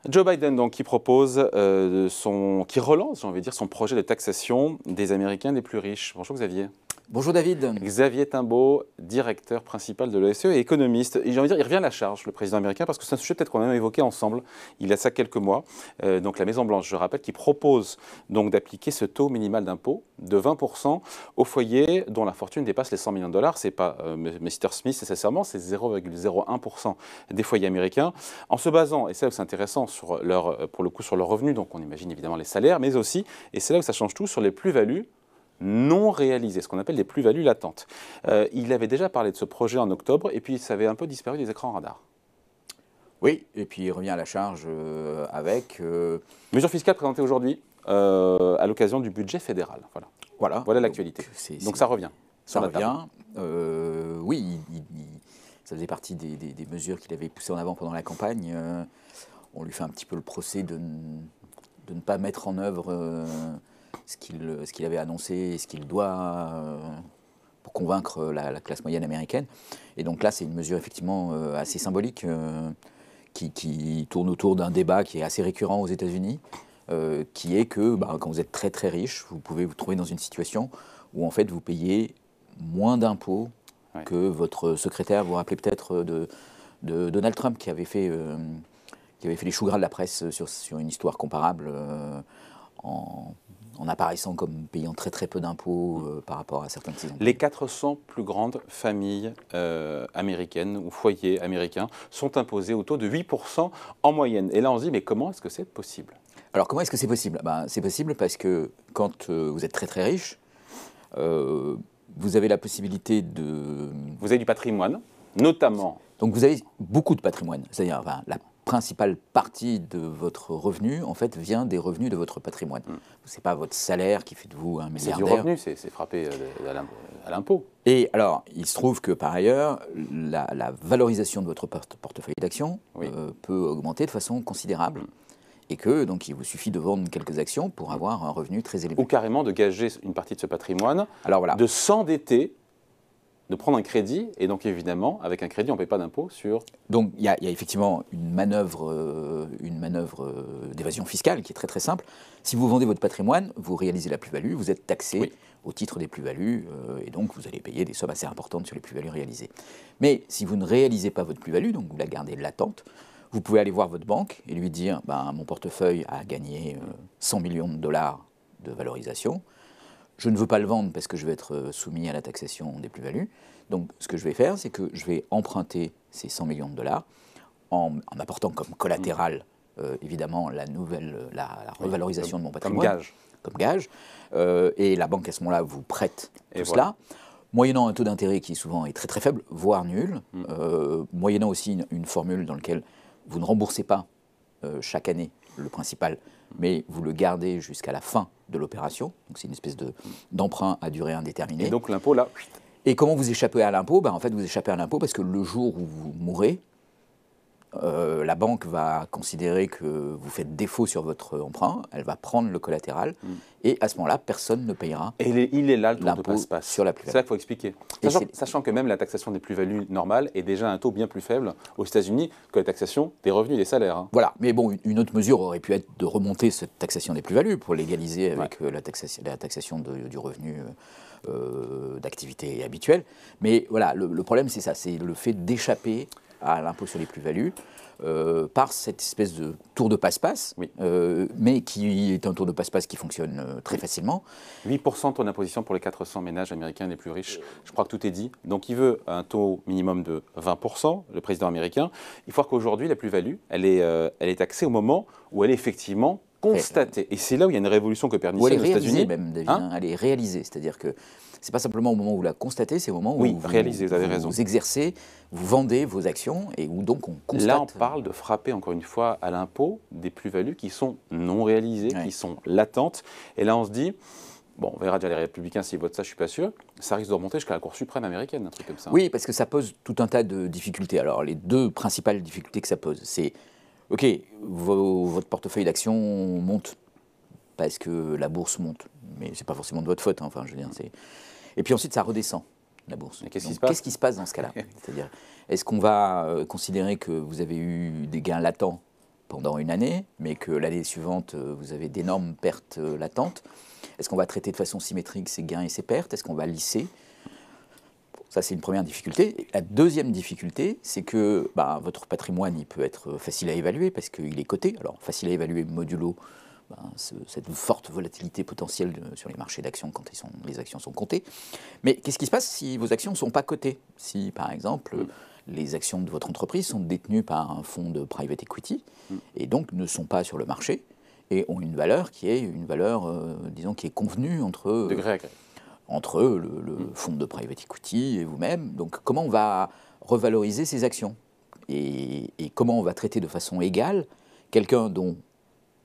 Joe Biden, donc, qui propose qui relance, j'ai envie de dire, son projet de taxation des Américains les plus riches. Bonjour Xavier. Bonjour David. Xavier Timbaud, directeur principal de l'OSCE et économiste. Et j'ai envie de dire, il revient à la charge, le président américain, parce que c'est un sujet peut-être qu'on a même évoqué ensemble il y a ça quelques mois. Donc la Maison-Blanche, je rappelle, qui propose donc d'appliquer ce taux minimal d'impôt de 20% aux foyers dont la fortune dépasse les 100 millions de dollars. C'est pas Mr. Smith nécessairement, c'est 0,01% des foyers américains. En se basant, et c'est là où c'est intéressant, sur pour le coup sur leurs revenus, donc on imagine évidemment les salaires, mais aussi, et c'est là où ça change tout, sur les plus-values non réalisées, ce qu'on appelle les plus-values latentes. Il avait déjà parlé de ce projet en octobre, et puis ça avait un peu disparu des écrans radars. Oui, et puis il revient à la charge avec... Mesures fiscales présentées aujourd'hui à l'occasion du budget fédéral. Voilà l'actualité. Donc ça revient. Ça revient. Oui, ça faisait partie des mesures qu'il avait poussées en avant pendant la campagne. On lui fait un petit peu le procès de ne pas mettre en œuvre ce qu'il avait annoncé et ce qu'il doit pour convaincre la classe moyenne américaine. Et donc là, c'est une mesure effectivement assez symbolique qui tourne autour d'un débat qui est assez récurrent aux États-Unis, qui est que quand vous êtes très très riche, vous pouvez vous trouver dans une situation où en fait vous payez moins d'impôts que votre secrétaire. Vous vous rappelez peut-être de Donald Trump qui avait fait les choux gras de la presse sur une histoire comparable en apparaissant comme payant très très peu d'impôts par rapport à certains de ses employés. Les 400 plus grandes familles américaines ou foyers américains sont imposés au taux de 8% en moyenne. Et là on se dit, mais comment est-ce que c'est possible ? Alors comment est-ce que c'est possible ? C'est possible parce que quand vous êtes très très riche, vous avez la possibilité de... Vous avez du patrimoine, notamment... Donc vous avez beaucoup de patrimoine, c'est-à-dire la principale partie de votre revenu, en fait, vient des revenus de votre patrimoine. Ce n'est pas votre salaire qui fait de vous un milliardaire. C'est du revenu, c'est frappé à l'impôt. Et alors, il se trouve que par ailleurs, la valorisation de votre portefeuille d'actions peut augmenter de façon considérable. Et que, donc, il vous suffit de vendre quelques actions pour avoir un revenu très élevé. Ou carrément de gager une partie de ce patrimoine, alors, voilà. De s'endetter, de prendre un crédit, et donc évidemment, avec un crédit, on ne paie pas d'impôt sur... Donc il y a effectivement une manœuvre d'évasion fiscale qui est très très simple. Si vous vendez votre patrimoine, vous réalisez la plus-value, vous êtes taxé au titre des plus-values, et donc vous allez payer des sommes assez importantes sur les plus-values réalisées. Mais si vous ne réalisez pas votre plus-value, donc vous la gardez latente, vous pouvez aller voir votre banque et lui dire mon portefeuille a gagné 100 millions de dollars de valorisation. Je ne veux pas le vendre parce que je vais être soumis à la taxation des plus-values. Donc, ce que je vais faire, c'est que je vais emprunter ces 100 millions de dollars en apportant comme collatéral, évidemment, la revalorisation de mon patrimoine. Comme gage. Et la banque, à ce moment-là, vous prête tout cela, moyennant un taux d'intérêt qui souvent est très très faible, voire nul, moyennant aussi une formule dans laquelle vous ne remboursez pas chaque année le principal, mais vous le gardez jusqu'à la fin de l'opération. Donc c'est une espèce d'emprunt à durée indéterminée. Et donc l'impôt là. Et comment vous échappez à l'impôt ? En fait, vous échappez à l'impôt parce que le jour où vous mourrez, la banque va considérer que vous faites défaut sur votre emprunt, elle va prendre le collatéral, et à ce moment-là, personne ne payera. Et il est là le taux de passe-passe sur la plus-value. C'est ça qu'il faut expliquer. Sachant que même la taxation des plus-values normales est déjà un taux bien plus faible aux États-Unis que la taxation des revenus et des salaires. Voilà, mais bon, une autre mesure aurait pu être de remonter cette taxation des plus-values pour l'égaliser avec la taxation du revenu d'activité habituelle. Mais voilà, le problème c'est ça, c'est le fait d'échapper à l'impôt sur les plus-values par cette espèce de tour de passe-passe, mais qui est un tour de passe-passe qui fonctionne très facilement. 8% de taux d'imposition pour les 400 ménages américains les plus riches, je crois que tout est dit. Donc il veut un taux minimum de 20%, le président américain. Il faut voir qu'aujourd'hui, la plus-value, elle est taxée au moment où elle est effectivement constatée. Et c'est là où il y a une révolution copernicienne aux États-Unis. Même, David, elle est réalisée, c'est-à-dire que c'est pas simplement au moment où vous la constatez, c'est au moment où vous exercez, vous vendez vos actions et où donc on constate... Là, on parle de frapper encore une fois à l'impôt des plus-values qui sont non réalisées, qui sont latentes. Et là, on se dit, bon, on verra déjà les Républicains s'ils votent ça, je ne suis pas sûr, ça risque de remonter jusqu'à la Cour suprême américaine, un truc comme ça. Oui, parce que ça pose tout un tas de difficultés. Alors, les deux principales difficultés que ça pose, c'est, OK, votre portefeuille d'actions monte parce que la bourse monte, mais ce n'est pas forcément de votre faute, enfin, je veux dire, c'est... Et puis ensuite, ça redescend, la bourse. Qu'est-ce qui se passe dans ce cas-là ? C'est-à-dire, est-ce qu'on va considérer que vous avez eu des gains latents pendant une année, mais que l'année suivante, vous avez d'énormes pertes latentes. Est-ce qu'on va traiter de façon symétrique ces gains et ces pertes? Est-ce qu'on va lisser? Ça, c'est une première difficulté. Et la deuxième difficulté, c'est que votre patrimoine, il peut être facile à évaluer parce qu'il est coté. Alors, facile à évaluer modulo cette forte volatilité potentielle sur les marchés d'actions quand les actions sont cotées. Mais qu'est-ce qui se passe si vos actions ne sont pas cotées? Si, par exemple, les actions de votre entreprise sont détenues par un fonds de private equity et donc ne sont pas sur le marché et ont une valeur qui est une valeur, disons, qui est convenue entre... De gré à gré. Entre le fonds de private equity et vous-même. Donc comment on va revaloriser ces actions et comment on va traiter de façon égale quelqu'un dont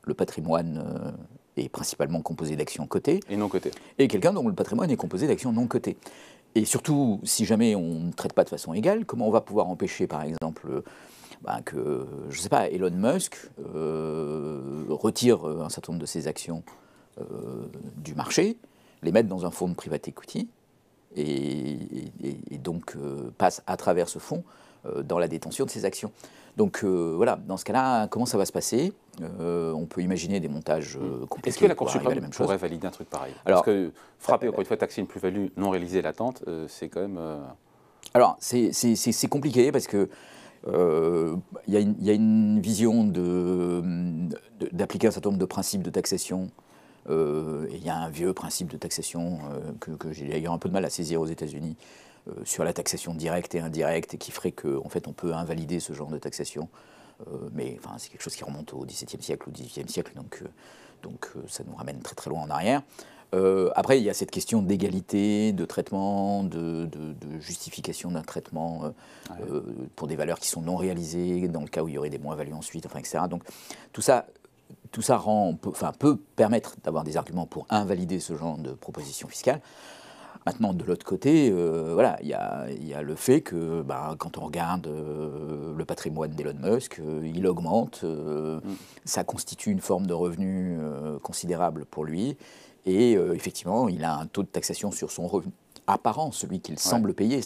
le patrimoine est principalement composé d'actions cotées et non cotées, et quelqu'un dont le patrimoine est composé d'actions non cotées. Et surtout, si jamais on ne traite pas de façon égale, comment on va pouvoir empêcher, par exemple, que, je ne sais pas, Elon Musk retire un certain nombre de ses actions du marché, les mettre dans un fonds de private equity et donc passe à travers ce fonds dans la détention de ses actions. Donc voilà, dans ce cas-là, comment ça va se passer? On peut imaginer des montages compliqués. Est-ce que la Cour suprême pourrait valider un truc pareil? Parce que frapper, encore une fois, taxer une plus-value non réalisée latente, c'est quand même... Alors, c'est compliqué parce que y a une vision d'appliquer un certain nombre de principes de taxation. Il y a un vieux principe de taxation que j'ai d'ailleurs un peu de mal à saisir aux États-Unis sur la taxation directe et indirecte et qui ferait qu'en fait on peut invalider ce genre de taxation. Mais enfin, c'est quelque chose qui remonte au XVIIe siècle ou XVIIIe siècle, donc ça nous ramène très très loin en arrière. Après, il y a cette question d'égalité, de traitement, de justification d'un traitement pour des valeurs qui sont non réalisées, dans le cas où il y aurait des moins-values ensuite, enfin, etc. Donc tout ça peut permettre d'avoir des arguments pour invalider ce genre de proposition fiscale. Maintenant, de l'autre côté, voilà, il y a le fait que quand on regarde le patrimoine d'Elon Musk, il augmente, ça constitue une forme de revenu considérable pour lui, et effectivement, il a un taux de taxation sur son revenu apparent, celui qu'il semble payer,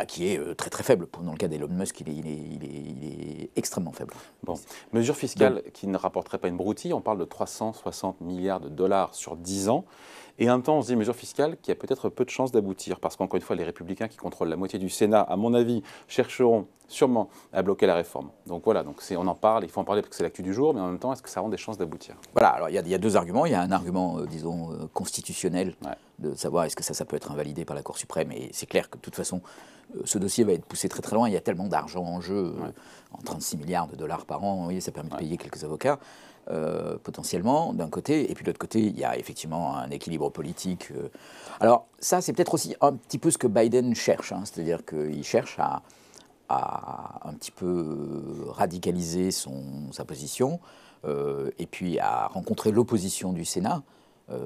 qui est très très faible. Dans le cas d'Elon Musk, il est extrêmement faible. Bon. Mesure fiscale qui ne rapporterait pas une broutille, on parle de 360 milliards de dollars sur 10 ans. Et en même temps, on se dit mesure fiscale qui a peut-être peu de chances d'aboutir. Parce qu'encore une fois, les Républicains qui contrôlent la moitié du Sénat, à mon avis, chercheront sûrement à bloquer la réforme. Donc voilà, on en parle, il faut en parler parce que c'est l'actu du jour, mais en même temps, est-ce que ça rend des chances d'aboutir? Voilà, alors il y a deux arguments. Il y a un argument, disons, constitutionnel, de savoir est-ce que ça peut être invalidé par la Cour suprême. Et c'est clair que de toute façon, ce dossier va être poussé très très loin. Il y a tellement d'argent en jeu, en 36 milliards de dollars par an, oui, ça permet de payer quelques avocats. Potentiellement, d'un côté, et puis de l'autre côté, il y a effectivement un équilibre politique. Alors ça, c'est peut-être aussi un petit peu ce que Biden cherche, c'est-à-dire qu'il cherche à un petit peu radicaliser sa position, et puis à rencontrer l'opposition du Sénat,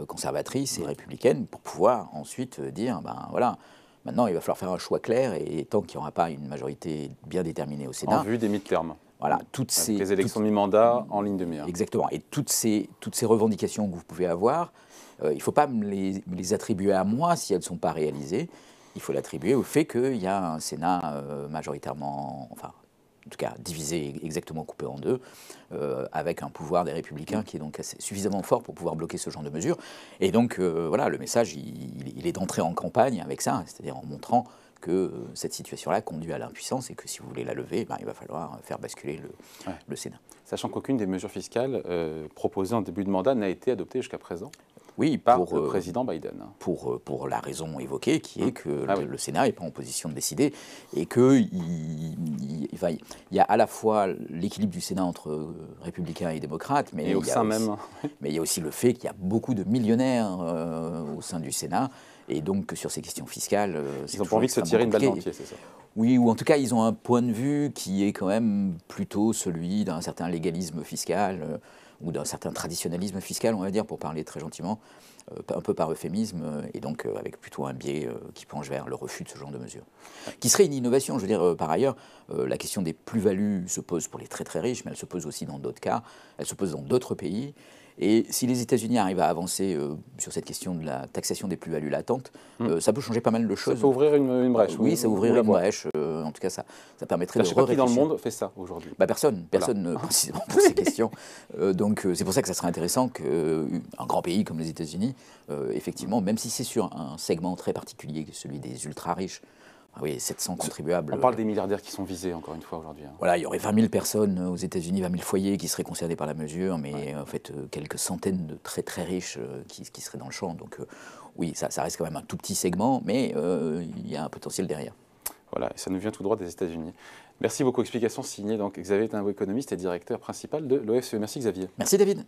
conservatrice et républicaine, pour pouvoir ensuite dire, voilà, maintenant il va falloir faire un choix clair, et tant qu'il n'y aura pas une majorité bien déterminée au Sénat... En vue des mi-termes. Voilà, les élections de mi-mandat en ligne de mire. Exactement. Et toutes ces revendications que vous pouvez avoir, il ne faut pas me les attribuer à moi si elles ne sont pas réalisées. Il faut l'attribuer au fait qu'il y a un Sénat majoritairement, enfin, en tout cas divisé, exactement coupé en deux, avec un pouvoir des Républicains qui est donc suffisamment fort pour pouvoir bloquer ce genre de mesures. Et donc, voilà, le message, il est d'entrer en campagne avec ça, c'est-à-dire en montrant que cette situation-là conduit à l'impuissance et que si vous voulez la lever, il va falloir faire basculer le Sénat. Sachant qu'aucune des mesures fiscales proposées en début de mandat n'a été adoptée jusqu'à présent. Oui, par le président Biden. Pour la raison évoquée, qui est que le Sénat n'est pas en position de décider et qu'il y a à la fois l'équilibre du Sénat entre républicains et démocrates, mais il y a aussi le fait qu'il y a beaucoup de millionnaires au sein du Sénat. Et donc, sur ces questions fiscales... Ils n'ont pas envie de se tirer une balle dans le pied, c'est ça? Oui, ou en tout cas, ils ont un point de vue qui est quand même plutôt celui d'un certain légalisme fiscal ou d'un certain traditionnalisme fiscal, on va dire, pour parler très gentiment, un peu par euphémisme, et donc avec plutôt un biais qui penche vers le refus de ce genre de mesures. Qui serait une innovation, je veux dire, par ailleurs, la question des plus-values se pose pour les très très riches, mais elle se pose aussi dans d'autres cas, elle se pose dans d'autres pays. Et si les États-Unis arrivent à avancer sur cette question de la taxation des plus-values latentes, ça peut changer pas mal de choses. Ça peut ouvrir une brèche. Oui, ça ouvrirait une brèche, en tout cas, ça permettrait Je de ne sais pas qui dans le réfléchir. monde fait ça aujourd'hui. Personne précisément pour ces questions. Donc c'est pour ça que ça serait intéressant qu'un grand pays comme les États-Unis, effectivement, même si c'est sur un segment très particulier, celui des ultra-riches, oui, 700 contribuables. On parle des milliardaires qui sont visés, encore une fois, aujourd'hui. Voilà, il y aurait 20 000 personnes aux États-Unis, 20 000 foyers qui seraient concernés par la mesure, mais en fait, quelques centaines de très très riches qui seraient dans le champ. Donc oui, ça reste quand même un tout petit segment, mais il y a un potentiel derrière. Voilà, et ça nous vient tout droit des États-Unis. Merci beaucoup. Explication signée donc Xavier Tinvaux, économiste et directeur principal de l'OFCE. Merci Xavier. Merci David.